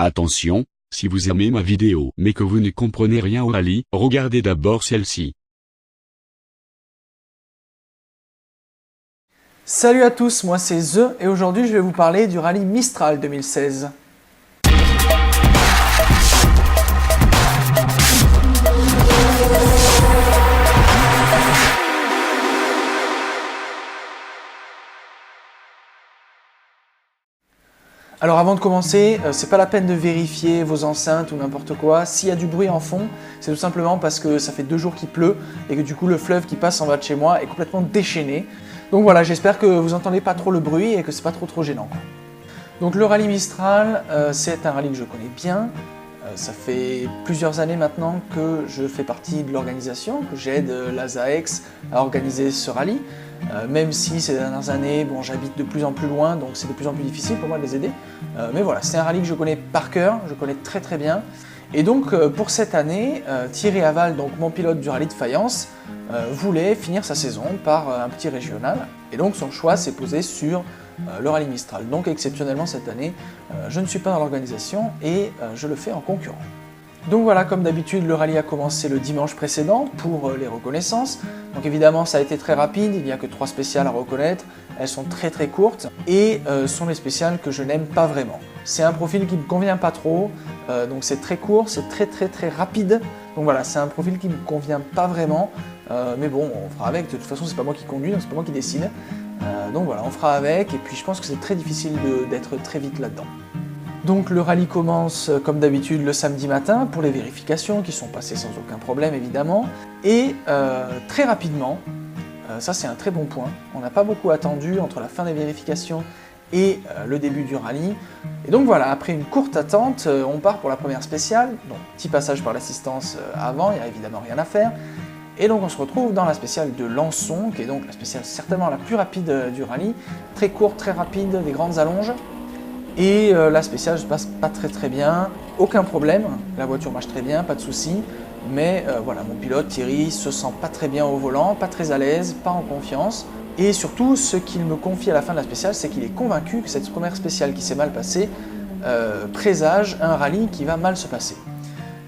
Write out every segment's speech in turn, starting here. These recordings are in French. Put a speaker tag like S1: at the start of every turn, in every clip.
S1: Attention, si vous aimez ma vidéo mais que vous ne comprenez rien au rallye, regardez d'abord celle-ci.
S2: Salut à tous, moi c'est The et aujourd'hui je vais vous parler du rallye Mistral 2016. Alors avant de commencer, c'est pas la peine de vérifier vos enceintes ou n'importe quoi. S'il y a du bruit en fond, c'est tout simplement parce que ça fait 2 jours qu'il pleut et que du coup le fleuve qui passe en bas de chez moi est complètement déchaîné. Donc voilà, j'espère que vous entendez pas trop le bruit et que c'est pas trop gênant. Donc le rallye Mistral, c'est un rallye que je connais bien. Ça fait plusieurs années maintenant que je fais partie de l'organisation, que j'aide l'ASAEX à organiser ce rallye. Même si ces dernières années, bon, j'habite de plus en plus loin, donc c'est de plus en plus difficile pour moi de les aider. Mais voilà, c'est un rallye que je connais par cœur, je connais très bien. Et donc pour cette année, Thierry Aval, donc mon pilote du rallye de Fayence, voulait finir sa saison par un petit régional. Et donc son choix s'est posé sur le rallye Mistral. Donc exceptionnellement cette année, je ne suis pas dans l'organisation et je le fais en concurrent. Donc voilà, comme d'habitude, le rallye a commencé le dimanche précédent pour les reconnaissances. Donc évidemment, ça a été très rapide, il n'y a que 3 spéciales à reconnaître. Elles sont très courtes et sont les spéciales que je n'aime pas vraiment. C'est un profil qui ne me convient pas trop, donc c'est très court, c'est très rapide. Donc voilà, c'est un profil qui ne me convient pas vraiment. Mais bon, on fera avec, de toute façon, c'est pas moi qui conduis, donc c'est pas moi qui décide. Donc voilà, on fera avec, et puis je pense que c'est très difficile d'être très vite là-dedans. Donc le rallye commence comme d'habitude le samedi matin pour les vérifications qui sont passées sans aucun problème évidemment. Et très rapidement, ça c'est un très bon point, on n'a pas beaucoup attendu entre la fin des vérifications et le début du rallye. Et donc voilà, après une courte attente, on part pour la première spéciale. Donc petit passage par l'assistance avant, il n'y a évidemment rien à faire. Et donc on se retrouve dans la spéciale de Lançon, qui est donc la spéciale certainement la plus rapide du rallye. Très courte, très rapide, des grandes allonges. Et la spéciale se passe pas très bien, aucun problème, la voiture marche très bien, pas de souci. Mais voilà, mon pilote Thierry se sent pas très bien au volant, pas très à l'aise, pas en confiance. Et surtout, ce qu'il me confie à la fin de la spéciale, c'est qu'il est convaincu que cette première spéciale qui s'est mal passée présage un rallye qui va mal se passer.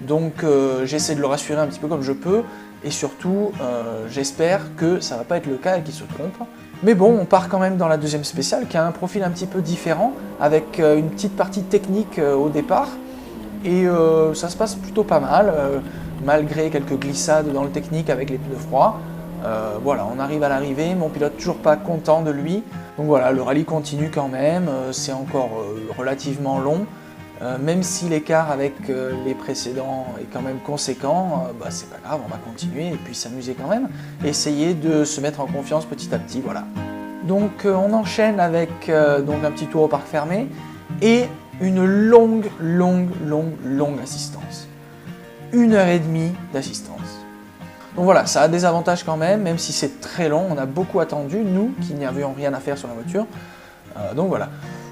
S2: Donc j'essaie de le rassurer un petit peu comme je peux, et surtout j'espère que ça va pas être le cas et qu'il se trompe. Mais bon, on part quand même dans la deuxième spéciale qui a un profil un petit peu différent, avec une petite partie technique au départ, et ça se passe plutôt pas mal, malgré quelques glissades dans le technique avec les pneus froids. Voilà, on arrive à l'arrivée, mon pilote toujours pas content de lui. Donc voilà, le rallye continue quand même, c'est encore relativement long. Même si l'écart avec les précédents est quand même conséquent, c'est pas grave, on va continuer et puis s'amuser quand même, essayer de se mettre en confiance petit à petit, voilà. Donc on enchaîne avec donc un petit tour au parc fermé et une longue assistance. 1h30 d'assistance. Donc voilà, ça a des avantages quand même si c'est très long, on a beaucoup attendu, nous qui n'avions rien à faire sur la voiture. Donc voilà,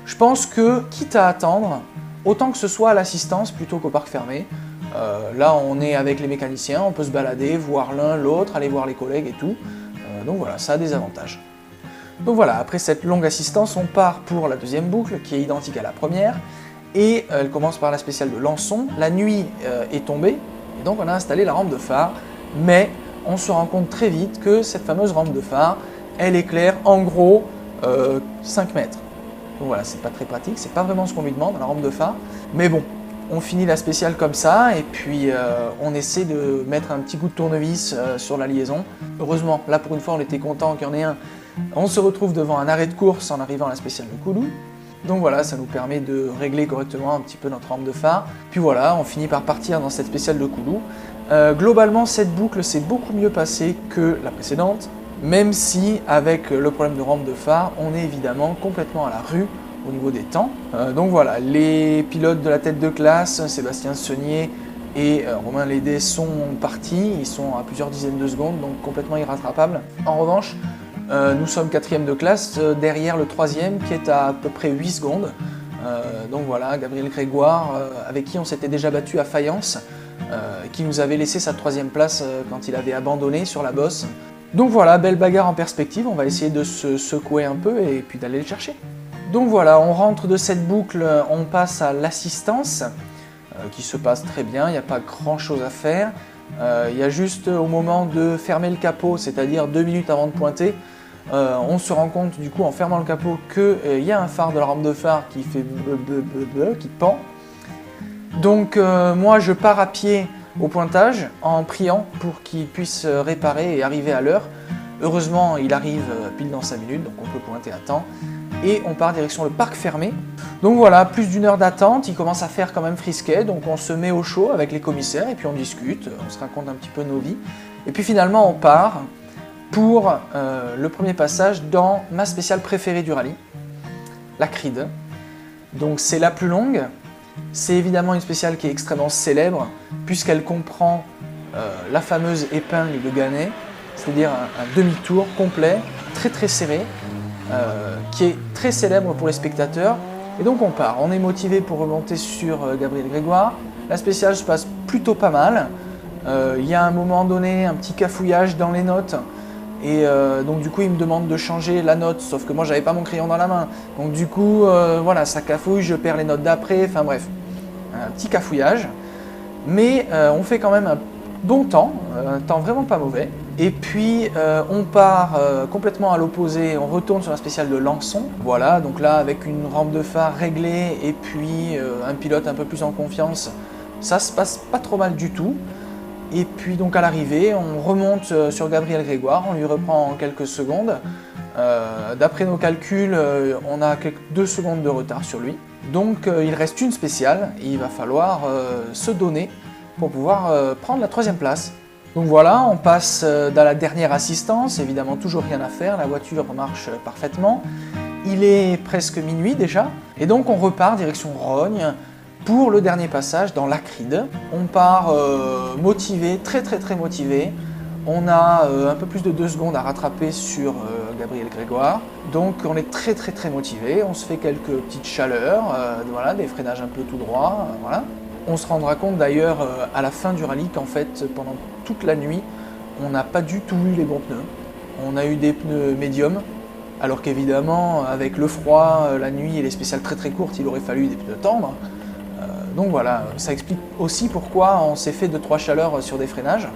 S2: je pense que quitte à attendre, autant que ce soit à l'assistance plutôt qu'au parc fermé. Là on est avec les mécaniciens, on peut se balader, voir l'un, l'autre, aller voir les collègues et tout. Donc voilà, ça a des avantages. Donc voilà, après cette longue assistance, on part pour la deuxième boucle qui est identique à la première. Et elle commence par la spéciale de Lançon. La nuit est tombée, et donc on a installé la rampe de phare. Mais on se rend compte très vite que cette fameuse rampe de phare, elle éclaire en gros 5 mètres. Donc voilà, c'est pas très pratique, c'est pas vraiment ce qu'on lui demande, la rampe de phare. Mais bon, on finit la spéciale comme ça, et puis on essaie de mettre un petit coup de tournevis sur la liaison. Heureusement, là pour une fois on était content qu'il y en ait un. On se retrouve devant un arrêt de course en arrivant à la spéciale de Coulou. Donc voilà, ça nous permet de régler correctement un petit peu notre rampe de phare. Puis voilà, on finit par partir dans cette spéciale de Coulou. Globalement, cette boucle s'est beaucoup mieux passée que la précédente, même si avec le problème de rampe de phare, on est évidemment complètement à la rue au niveau des temps. Donc voilà, les pilotes de la tête de classe, Sébastien Saunier et Romain Lédé sont partis, ils sont à plusieurs dizaines de secondes, donc complètement irrattrapables. En revanche, nous sommes 4e de classe, derrière le 3e qui est à peu près 8 secondes. Donc voilà, Gabriel Grégoire, avec qui on s'était déjà battu à Fayence, qui nous avait laissé sa 3e place quand il avait abandonné sur la bosse. Donc voilà, belle bagarre en perspective, on va essayer de se secouer un peu et puis d'aller le chercher. Donc voilà, on rentre de cette boucle, on passe à l'assistance, qui se passe très bien, il n'y a pas grand chose à faire. Il y a juste au moment de fermer le capot, c'est-à-dire 2 minutes avant de pointer, on se rend compte du coup en fermant le capot qu'il y a un phare de la rampe de phare qui fait qui pend. Donc moi je pars à pied au pointage en priant pour qu'il puisse réparer et arriver à l'heure. Heureusement il arrive pile dans 5 minutes, donc on peut pointer à temps. Et on part direction le parc fermé. Donc voilà, plus d'1 heure d'attente, il commence à faire quand même frisquet, donc on se met au chaud avec les commissaires et puis on discute, on se raconte un petit peu nos vies. Et puis finalement on part pour le premier passage dans ma spéciale préférée du rallye, la Creed. Donc c'est la plus longue, c'est évidemment une spéciale qui est extrêmement célèbre puisqu'elle comprend la fameuse épingle de Gannet, c'est-à-dire un demi-tour complet, très très serré, qui est très célèbre pour les spectateurs. Et donc on part, on est motivé pour remonter sur Gabriel Grégoire. La spéciale se passe plutôt pas mal. Il y a à un moment donné un petit cafouillage dans les notes. Et donc du coup il me demande de changer la note, sauf que moi j'avais pas mon crayon dans la main. Donc du coup voilà, ça cafouille, je perds les notes d'après, enfin bref. Un petit cafouillage. Mais on fait quand même un bon temps, un temps vraiment pas mauvais. Et puis on part complètement à l'opposé, on retourne sur la spéciale de Lançon. Voilà, donc là avec une rampe de phare réglée et puis un pilote un peu plus en confiance, ça se passe pas trop mal du tout. Et puis donc à l'arrivée, on remonte sur Gabriel Grégoire, on lui reprend en quelques secondes. D'après nos calculs, on a 2 secondes de retard sur lui. Donc il reste une spéciale et il va falloir se donner pour pouvoir prendre la 3e place. Donc voilà, on passe dans la dernière assistance, évidemment toujours rien à faire, la voiture marche parfaitement. Il est presque minuit déjà, et donc on repart direction Rognes pour le dernier passage dans l'Acride. On part motivé, très motivé. On a un peu plus de 2 secondes à rattraper sur Gabriel Grégoire. Donc on est très motivé, on se fait quelques petites chaleurs, voilà, des freinages un peu tout droit, voilà. On se rendra compte d'ailleurs à la fin du rallye qu'en fait pendant toute la nuit on n'a pas du tout eu les bons pneus. On a eu des pneus médiums alors qu'évidemment avec le froid, la nuit et les spéciales très courtes il aurait fallu des pneus tendres. Donc voilà, ça explique aussi pourquoi on s'est fait 2-3 chaleurs sur des freinages.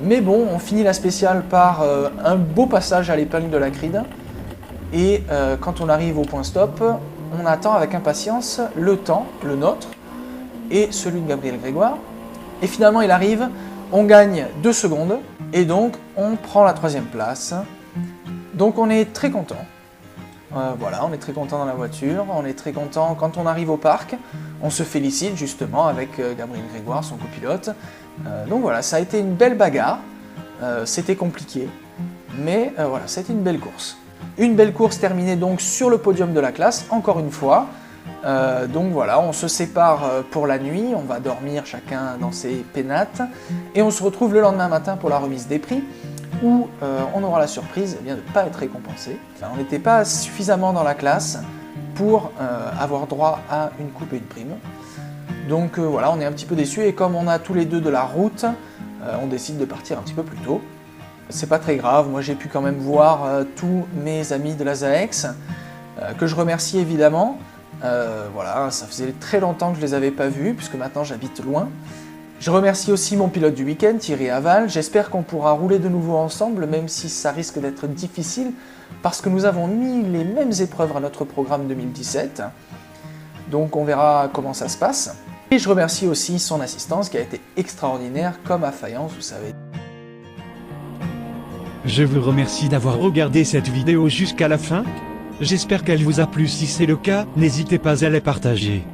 S2: Mais bon, on finit la spéciale par un beau passage à l'épingle de la Creed. Et quand on arrive au point stop, on attend avec impatience le temps, le nôtre, et celui de Gabriel Grégoire. Et finalement il arrive, on gagne 2 secondes, et donc on prend la 3e place. Donc on est très content. Voilà, on est très content dans la voiture, on est très content quand on arrive au parc. On se félicite justement avec Gabriel Grégoire, son copilote. Donc voilà, ça a été une belle bagarre. C'était compliqué, mais voilà, c'était une belle course. Une belle course terminée donc sur le podium de la classe, encore une fois. Donc voilà, on se sépare pour la nuit, on va dormir chacun dans ses pénates. Et on se retrouve le lendemain matin pour la remise des prix, où on aura la surprise de ne pas être récompensé. Enfin, on n'était pas suffisamment dans la classe pour avoir droit à une coupe et une prime. Donc voilà, on est un petit peu déçus et comme on a tous les deux de la route, on décide de partir un petit peu plus tôt. C'est pas très grave, moi j'ai pu quand même voir tous mes amis de la ZAEX, que je remercie évidemment. Voilà, ça faisait très longtemps que je les avais pas vus, puisque maintenant j'habite loin. Je remercie aussi mon pilote du week-end, Thierry Aval. J'espère qu'on pourra rouler de nouveau ensemble, même si ça risque d'être difficile, parce que nous avons mis les mêmes épreuves à notre programme 2017. Donc on verra comment ça se passe. Et je remercie aussi son assistance qui a été extraordinaire, comme à Fayence, vous savez.
S3: Je vous remercie d'avoir regardé cette vidéo jusqu'à la fin. J'espère qu'elle vous a plu. Si c'est le cas, n'hésitez pas à la partager.